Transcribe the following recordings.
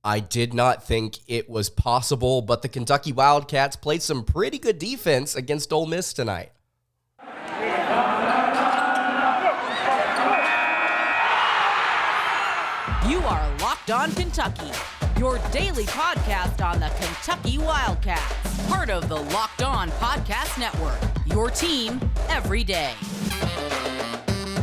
I did not think it was possible, but the Kentucky Wildcats played some pretty good defense against Ole Miss tonight. You are Locked On Kentucky, your daily podcast on the Kentucky Wildcats, part of the Locked On Podcast Network, your team every day.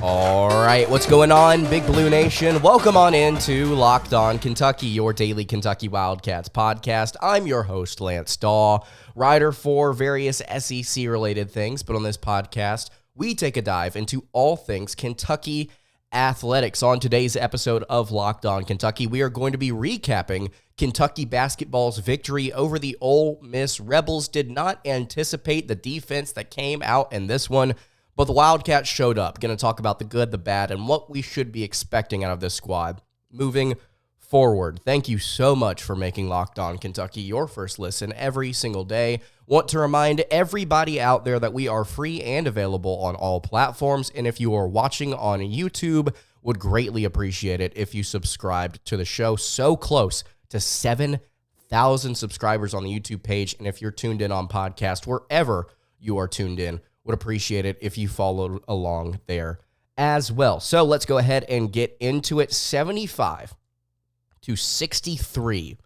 All right, what's going on, Big Blue Nation? Welcome on into Locked On Kentucky, your daily Kentucky Wildcats podcast. I'm your host, Lance Dawe, writer for various SEC-related things, but on this podcast, we take a dive into all things Kentucky athletics. On today's episode of Locked On Kentucky, we are going to be recapping Kentucky basketball's victory over the Ole Miss Rebels. Did not anticipate the defense that came out in this one, but the Wildcats showed up. Going to talk about the good, the bad, and what we should be expecting out of this squad moving forward. Thank you so much for making Locked On Kentucky your first listen every single day. Want to remind everybody out there that we are free and available on all platforms, and if you are watching on YouTube, would greatly appreciate it if you subscribed to the show. So close to 7,000 subscribers on the YouTube page, and if you're tuned in on podcast, wherever you are tuned in, would appreciate it if you followed along there as well. So let's go ahead and get into it. 75-63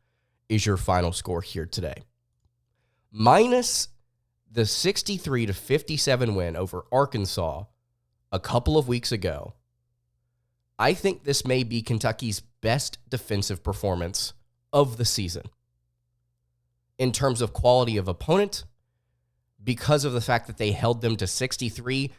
is your final score here today. Minus the 63-57 win over Arkansas a couple of weeks ago, I think this may be Kentucky's best defensive performance of the season in terms of quality of opponent, because of the fact that they held them to 63,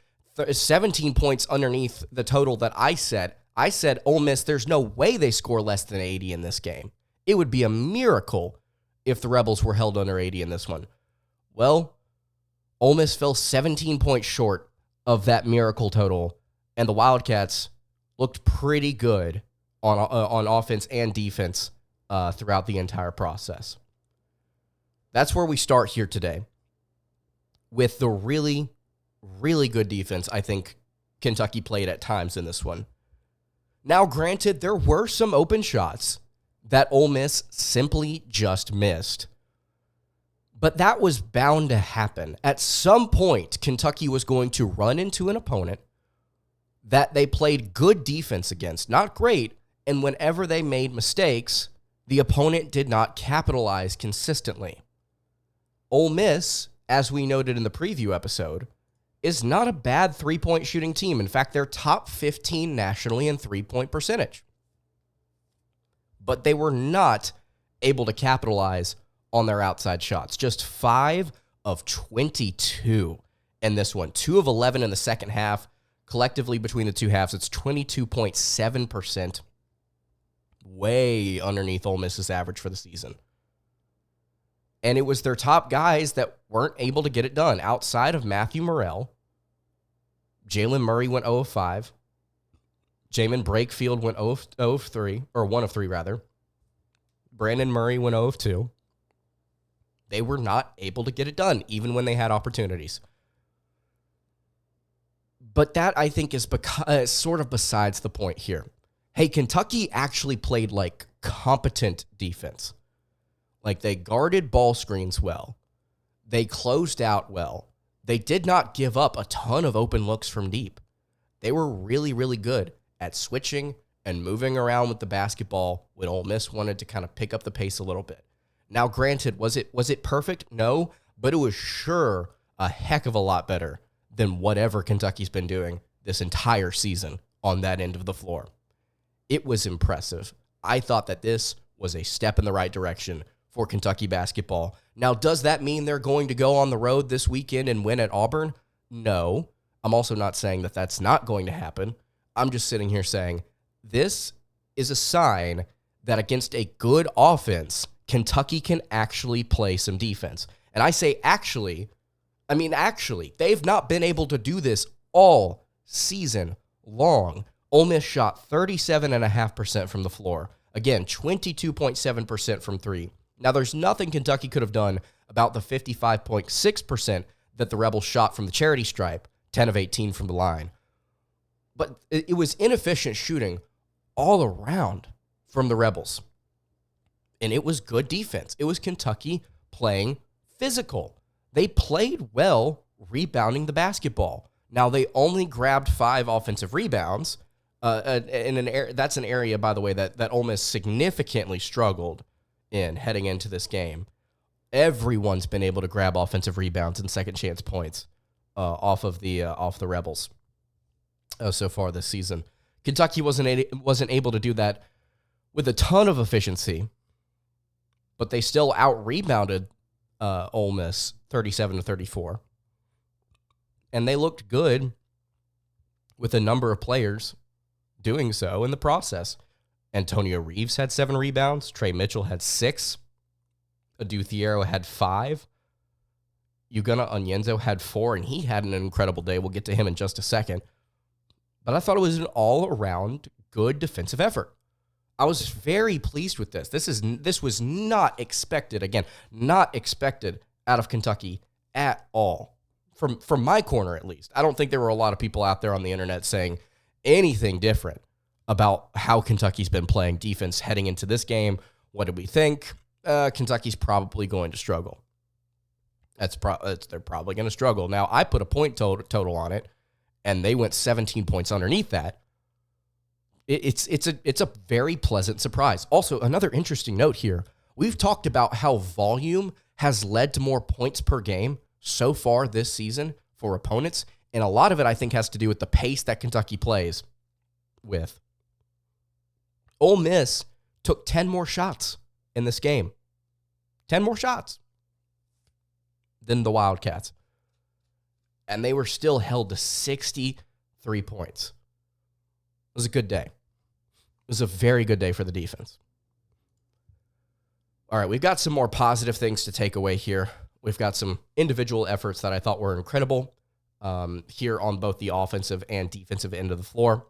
17 points underneath the total that I set. I said, Ole Miss, there's no way they score less than 80 in this game. It would be a miracle if the Rebels were held under 80 in this one. Well, Ole Miss fell 17 points short of that miracle total, and the Wildcats looked pretty good on offense and defense throughout the entire process. That's where we start here today, with the really, really good defense I think Kentucky played at times in this one. Now, granted, there were some open shots that Ole Miss simply just missed, but that was bound to happen. At some point, Kentucky was going to run into an opponent that they played good defense against, not great, and whenever they made mistakes, the opponent did not capitalize consistently. Ole Miss, as we noted in the preview episode, is not a bad three-point shooting team. In fact, they're top 15 nationally in three-point percentage. But they were not able to capitalize on their outside shots. Just 5 of 22 in this one. 2 of 11 in the second half. Collectively, between the two halves, it's 22.7%. Way underneath Ole Miss's average for the season. And it was their top guys that weren't able to get it done. Outside of Matthew Morrell, Jalen Murray went 0 of 5. Jamin Brakefield went 0 of 3, or 1 of 3 rather. Brandon Murray went 0 of 2. They were not able to get it done, even when they had opportunities. But that, I think, is sort of besides the point here. Hey, Kentucky actually played like competent defense. Like, they guarded ball screens well. They closed out well. They did not give up a ton of open looks from deep. They were really, really good at switching and moving around with the basketball when Ole Miss wanted to kind of pick up the pace a little bit. Now, granted, was it perfect? No, but it was sure a heck of a lot better than whatever Kentucky's been doing this entire season on that end of the floor. It was impressive. I thought that this was a step in the right direction for Kentucky basketball. Now, does that mean they're going to go on the road this weekend and win at Auburn? No. I'm also not saying that that's not going to happen. I'm just sitting here saying this is a sign that against a good offense, Kentucky can actually play some defense. And I say actually, I mean actually. They've not been able to do this all season long. Ole Miss shot 37.5% from the floor. Again, 22.7% from three. Now, there's nothing Kentucky could have done about the 55.6% that the Rebels shot from the charity stripe, 10 of 18 from the line. But it was inefficient shooting all around from the Rebels. And it was good defense. It was Kentucky playing physical. They played well rebounding the basketball. Now, they only grabbed 5 offensive rebounds. That's an area, by the way, that Ole Miss significantly struggled in heading into this game. Everyone's been able to grab offensive rebounds and second chance points off the Rebels so far this season. Kentucky wasn't able to do that with a ton of efficiency, but they still out-rebounded Ole Miss 37-34. And they looked good with a number of players doing so in the process. Antonio Reeves had 7 rebounds. Trey Mitchell had 6. Adu Thiero had 5. Ugonna Onyenso had 4, and he had an incredible day. We'll get to him in just a second. But I thought it was an all-around good defensive effort. I was very pleased with this. This was not expected. Again, not expected out of Kentucky at all. From my corner, at least. I don't think there were a lot of people out there on the internet saying anything different about how Kentucky's been playing defense heading into this game. What did we think? Kentucky's probably going to struggle. They're probably going to struggle. Now, I put a point total on it, and they went 17 points underneath that. It's a very pleasant surprise. Also, another interesting note here. We've talked about how volume has led to more points per game so far this season for opponents, and a lot of it, I think, has to do with the pace that Kentucky plays with. Ole Miss took 10 more shots in this game. 10 more shots than the Wildcats. And they were still held to 63 points. It was a good day. It was a very good day for the defense. All right, we've got some more positive things to take away here. We've got some individual efforts that I thought were incredible here on both the offensive and defensive end of the floor.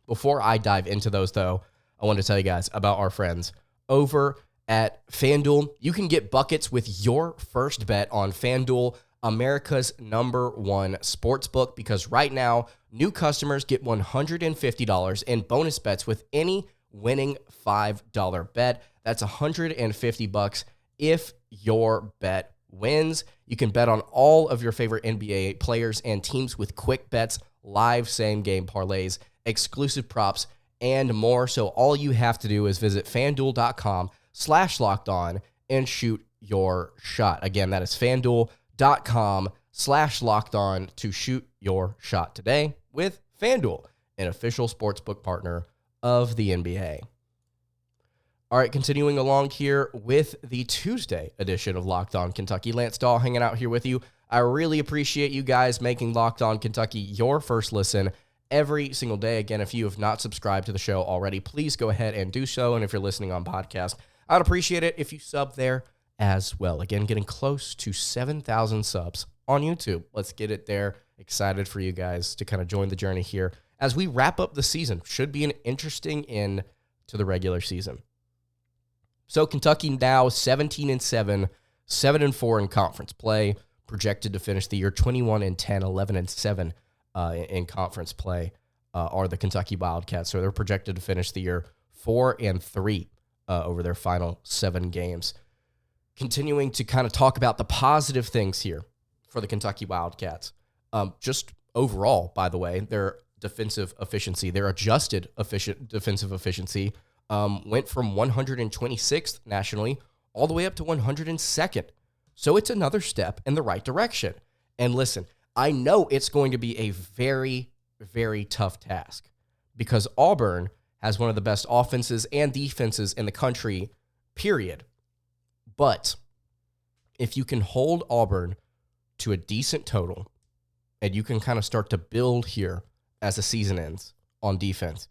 Before I dive into those, though, I want to tell you guys about our friends over at FanDuel. You can get buckets with your first bet on FanDuel, America's #1 sportsbook, because right now, new customers get $150 in bonus bets with any winning $5 bet. That's $150 if your bet wins. You can bet on all of your favorite NBA players and teams with quick bets, live same-game parlays, exclusive props, and more. So all you have to do is visit FanDuel.com/lockedon and shoot your shot. Again, that is FanDuel.com/lockedon to shoot your shot today with FanDuel, an official sportsbook partner of the NBA. All right, continuing along here with the Tuesday edition of Locked On Kentucky. Lance Dawe hanging out here with you. I really appreciate you guys making Locked On Kentucky your first listen every single day. Again, if you have not subscribed to the show already, please go ahead and do so. And if you're listening on podcast, I'd appreciate it if you sub there as well. Again, getting close to 7,000 subs on YouTube. Let's get it there. Excited for you guys to kind of join the journey here as we wrap up the season. Should be an interesting end to the regular season. So Kentucky now 17-7, 7-4 in conference play, projected to finish the year 21-10, 11-7 in conference play are the Kentucky Wildcats. So they're projected to finish the year 4-3 over their final 7 games. Continuing to kind of talk about the positive things here for the Kentucky Wildcats. Just overall, by the way, their defensive efficiency, their adjusted defensive efficiency went from 126th nationally all the way up to 102nd. So it's another step in the right direction. And listen, I know it's going to be a very, very tough task because Auburn has one of the best offenses and defenses in the country, period. But if you can hold Auburn to a decent total and you can kind of start to build here as the season ends on defense,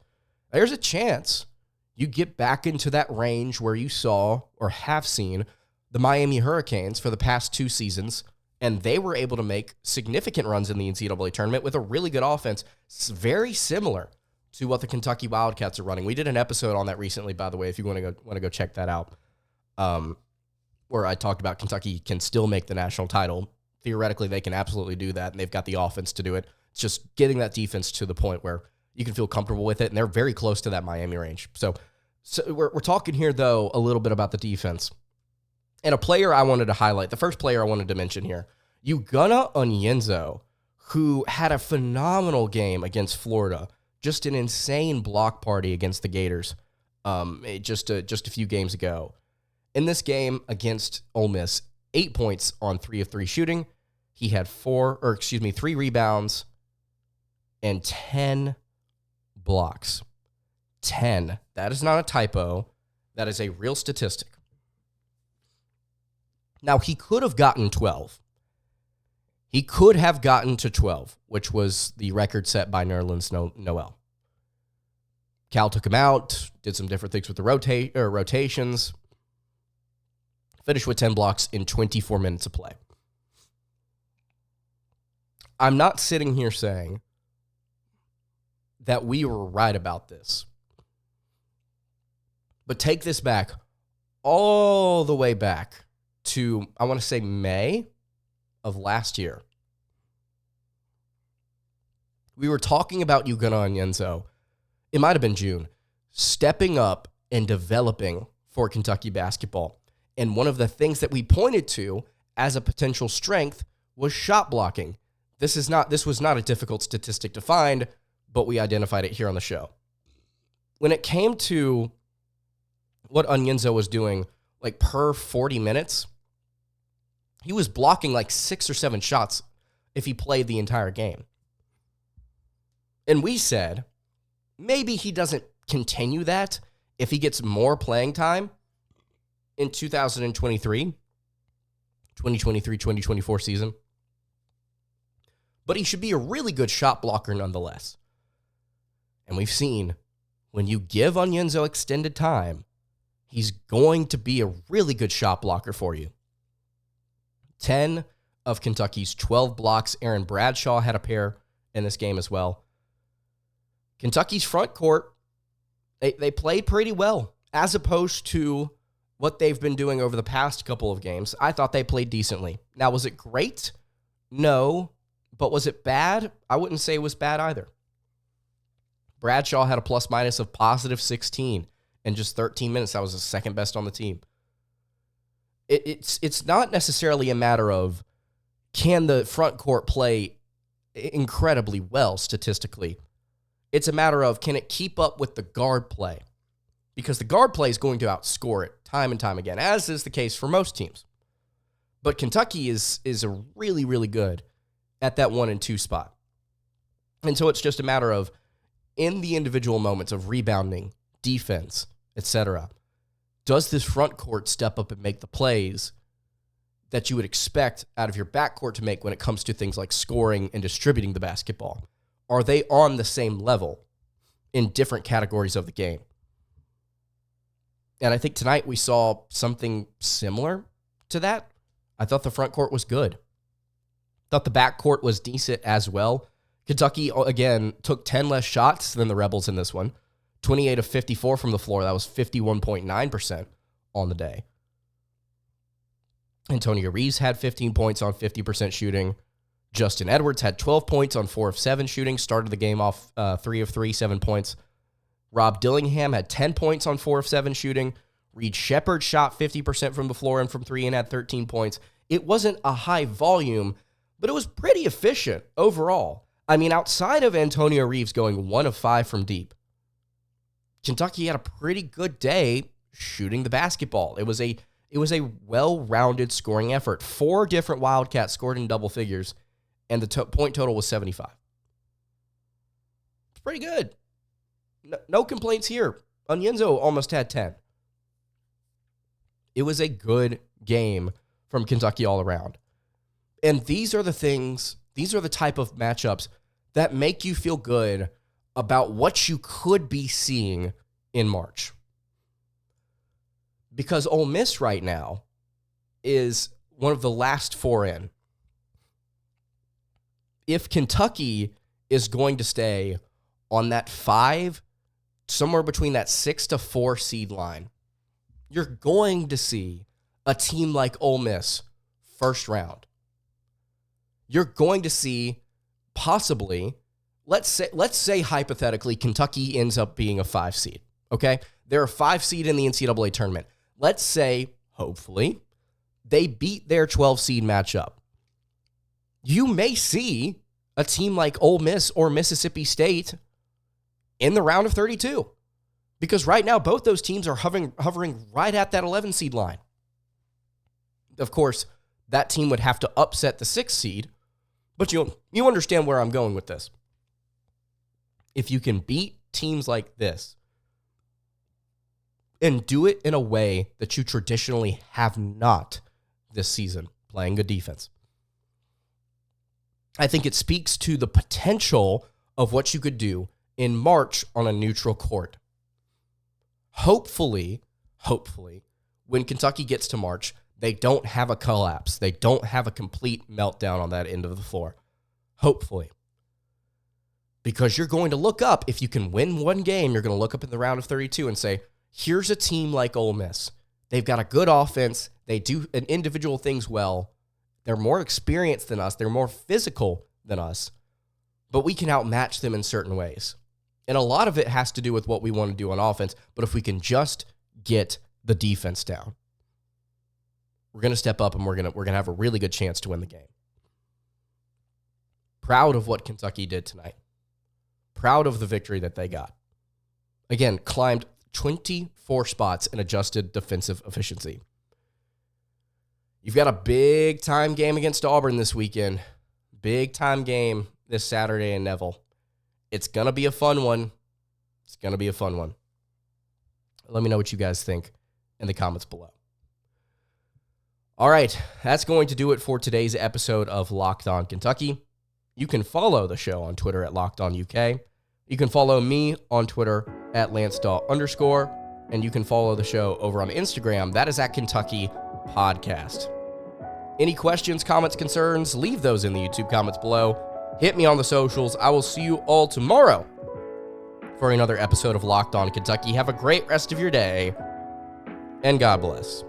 there's a chance you get back into that range where you saw or have seen the Miami Hurricanes for the past 2 seasons, and they were able to make significant runs in the NCAA tournament with a really good offense. It's very similar to what the Kentucky Wildcats are running. We did an episode on that recently, by the way, if you want to go check that out, where I talked about Kentucky can still make the national title. Theoretically, they can absolutely do that, and they've got the offense to do it. It's just getting that defense to the point where you can feel comfortable with it, and they're very close to that Miami range. So So we're talking here, though, a little bit about the defense. And a player I wanted to highlight, the first player I wanted to mention here, Ugonna Onyenso, who had a phenomenal game against Florida, just an insane block party against the Gators just a few games ago. In this game against Ole Miss, 8 points on 3 of 3 shooting. He had 3 rebounds and 10 blocks. 10. That is not a typo. That is a real statistic. Now, he could have gotten 12. He could have gotten to 12, which was the record set by Nerlens Noel. Cal took him out, did some different things with the rotations, finished with 10 blocks in 24 minutes of play. I'm not sitting here saying that we were right about this. But take this back, all the way back to, I want to say, May of last year. We were talking about Ugonna Onyenso. It might have been June, stepping up and developing for Kentucky basketball. And one of the things that we pointed to as a potential strength was shot blocking. This was not a difficult statistic to find, but we identified it here on the show. When it came to what Onyenso was doing, like per 40 minutes, he was blocking like 6 or 7 shots if he played the entire game. And we said, maybe he doesn't continue that if he gets more playing time in 2023-2024 season. But he should be a really good shot blocker nonetheless. And we've seen when you give Onyenso extended time, he's going to be a really good shot blocker for you. 10 of Kentucky's 12 blocks. Aaron Bradshaw had a pair in this game as well. Kentucky's front court, they played pretty well as opposed to what they've been doing over the past couple of games. I thought they played decently. Now, was it great? No. But was it bad? I wouldn't say it was bad either. Bradshaw had a plus-minus of positive 16 in just 13 minutes. That was the second best on the team. It's not necessarily a matter of can the front court play incredibly well statistically. It's a matter of can it keep up with the guard play? Because the guard play is going to outscore it time and time again, as is the case for most teams. But Kentucky is a really, really good at that 1 and 2 spot. And so it's just a matter of, in the individual moments of rebounding, defense, etc., does this front court step up and make the plays that you would expect out of your backcourt to make when it comes to things like scoring and distributing the basketball? Are they on the same level in different categories of the game? And I think tonight we saw something similar to that. I thought the front court was good. Thought the backcourt was decent as well. Kentucky, again, took 10 less shots than the Rebels in this one. 28 of 54 from the floor. That was 51.9% on the day. Antonio Reeves had 15 points on 50% shooting. Justin Edwards had 12 points on 4 of 7 shooting. Started the game off 3 of 3, 7 points. Rob Dillingham had 10 points on 4 of 7 shooting. Reed Shepherd shot 50% from the floor and from 3 and had 13 points. It wasn't a high volume, but it was pretty efficient overall. I mean, outside of Antonio Reeves going 1 of 5 from deep, Kentucky had a pretty good day shooting the basketball. It was a well-rounded scoring effort. 4 different Wildcats scored in double figures, and the point total was 75. It's pretty good. No complaints here. Onyenso almost had 10. It was a good game from Kentucky all around. And these are the type of matchups that make you feel good about what you could be seeing in March. Because Ole Miss right now is one of the last 4 in. If Kentucky is going to stay on that 5, somewhere between that 6 to 4 seed line, you're going to see a team like Ole Miss first round. You're going to see possibly, let's say hypothetically, Kentucky ends up being a 5 seed, okay? They're a 5 seed in the NCAA tournament. Let's say, hopefully, they beat their 12 seed matchup. You may see a team like Ole Miss or Mississippi State in the round of 32. Because right now, both those teams are hovering right at that 11 seed line. Of course, that team would have to upset the 6 seed, but you understand where I'm going with this. If you can beat teams like this and do it in a way that you traditionally have not this season, playing good defense, I think it speaks to the potential of what you could do in March on a neutral court. Hopefully, when Kentucky gets to March, they don't have a collapse. They don't have a complete meltdown on that end of the floor. Hopefully. Because you're going to look up, if you can win one game, you're going to look up in the round of 32 and say, here's a team like Ole Miss. They've got a good offense. They do individual things well. They're more experienced than us. They're more physical than us. But we can outmatch them in certain ways. And a lot of it has to do with what we want to do on offense. But if we can just get the defense down, we're going to step up and we're going to have a really good chance to win the game. Proud of what Kentucky did tonight. Proud of the victory that they got. Again, climbed 24 spots in adjusted defensive efficiency. You've got a big-time game against Auburn this weekend. Big-time game this Saturday in Neville. It's going to be a fun one. Let me know what you guys think in the comments below. All right, that's going to do it for today's episode of Locked On Kentucky. You can follow the show on Twitter at LockedOnUK. You can follow me on Twitter at LanceDawe_, and you can follow the show over on Instagram. That is at Kentucky Podcast. Any questions, comments, concerns, leave those in the YouTube comments below. Hit me on the socials. I will see you all tomorrow for another episode of Locked On Kentucky. Have a great rest of your day, and God bless.